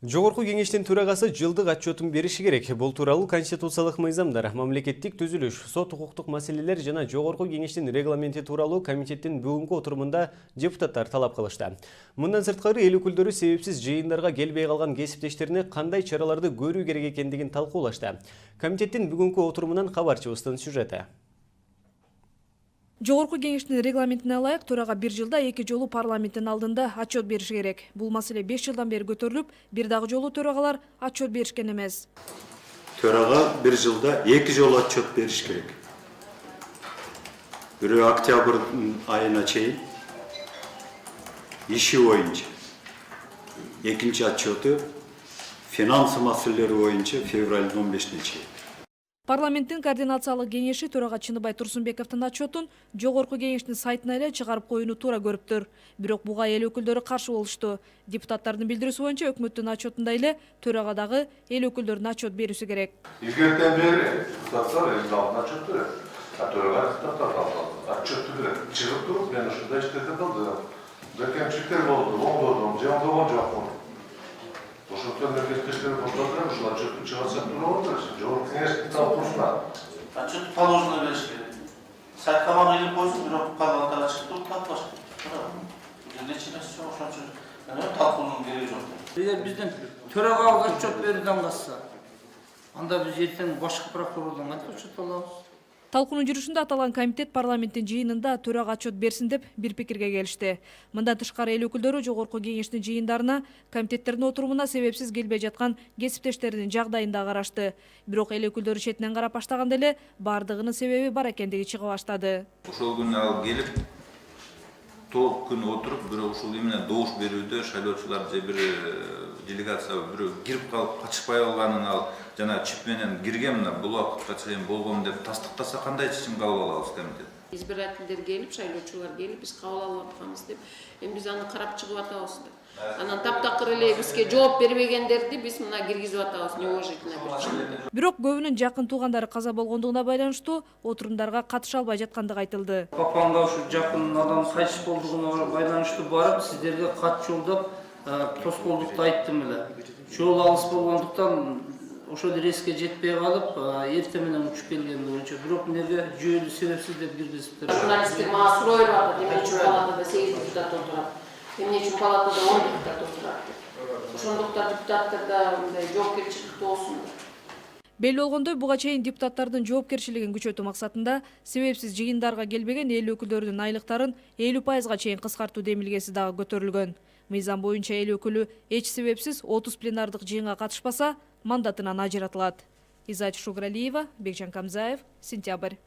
Жогорку кеңештин төрагасы жылдык отчетун бериши керек. Бул тууралуу конституциялык мыйзамдар, мамлекеттик түзүлүш, сот укуктук маселелер жана Жогорку кеңештин регламенти тууралуу комитеттин бүгүнкү отурумунда депутаттар талап кылышты. Мындан сырткары эл өкүлдөрү себепсиз жыйындарга келбей калган кесиптештерине кандай чараларды көрүү керек экендигин талкуулашты. Комитеттин бүгүнкү отурумунан кабарчыбыздын сюжети. Жогорку кеңештин регламентине ылайык төрага бир жылда 2 жолу парламенттин алдында отчет бериши керек. Бул маселе 5 жылдан бери көтөрүлүп, бир дагы жолу төрагалар отчет беришкен эмес. Төрага бир жылда 2 жолу отчет бериш керек. Бирөө октябрь айына чейин иши боюнча, экинчи отчету финансы маселелери боюнча февралдын 15-ине чейин. Парламенттин координациялык кеңеши төрага Чыныбай Турсунбековдун отчетун Жогорку кеңештин сайтына эле чыгарып коюуну туура көрүптүр. Бирок буга эл өкүлдөрү каршы болушту. Депутаттардын билдирүүсү боюнча өкмөттүн отчетунда эле төрага дагы эл өкүлдөрүнүн отчет берүүсү керек. Илгертен бери депутаттар элдин отчет берет. Төрага отчет берет. Чыгып туруп, мен ушундай иштерде кылдым. Кемчиликтер болду, оңдодум, же оңдогон жокмун. Ошондон кесиптештерди коштолдура, ушул отчетту чыгарсак турабы? Жогорку кеңештин талкуусуна. Отчет положено бериш керек. Сайтка мага илип койсун, бирок калгандары чыгып туруп талкуулаш керек. Эч нерсе жок, ошон үчүн мен талкуунун кереги жок. Эгер бизден төрагага отчет берүүдөн калса, анда биз эртең башкы прокурордон кантип отчет алабыз? Талкуунун жүрүшүндө аталган комитет парламенттин жыйынында төрага отчет берсин деп бир пикирге келишти. Мындан тышкары эл өкүлдөрү Жогорку кеңештин жыйындарына, комитеттердин отурумуна себепсиз келбей жаткан кесиптештеринин жагдайын да карашты. Бирок эл өкүлдөрү четинен карап баштаганда эле бардыгынын себеби бар экендиги чыга баштады. Ошол күнү алып келип, толук күн отуруп, бирок ушул именно добуш берүүдө шайлоочулар же бир делегация бирөө кирип калып качышпай калганын ал жана чип менен кирген мына бул убакытка чейин болгон деп тастыктаса кандай чечим кабыл алабыз комитет? Избирательдер келип, шайлоочулар келип, биз кабыл алып атканбыз деп, эми биз аны карап чыгып атабыз. Анан таптакыр эле бизге жооп бербегендерди биз мына киргизип атабыз неуважительно бир. Бирок көбүнүн жакын туугандары каза болгондугуна байланыштуу отурумдарга катыша албай жаткандыгы айтылды. Папамга ушу жакын адам кайтыш болгондугуна байланыштуу барып, сиздерге кат жолдоп, тоскоолдукту айттым эле. Жол алыс болгондуктан ошол рейске жетпей калып, эртең менен учуп келгенди боюнча, бирок эмнеге жүйөлүү себепсиз деп киргизиптир. Журналисттер мага суроо берип атат, эмне үчүн палатада 8 депутат отурат, эмне үчүн палатада 10 депутат отурат деп. Ошондуктан депутаттарда мындай жоопкерчиликтүү болсун. Белли болгондой, буга чейин депутаттардын жоопкерчилигин күчөтүү максатында себепсиз жыйындарга келбеген эл өкүлдөрүнүн айлыктарын 50% чейин кыскартуу демилгеси дагы көтөрүлгөн. Мыйзам боюнча эл өкүлү эч себепсиз 30 пленардык жыйынга катышпаса, мандатынан ажыратылат. Изач Шугралиева, Бекжан Камзаев, Сентябрь.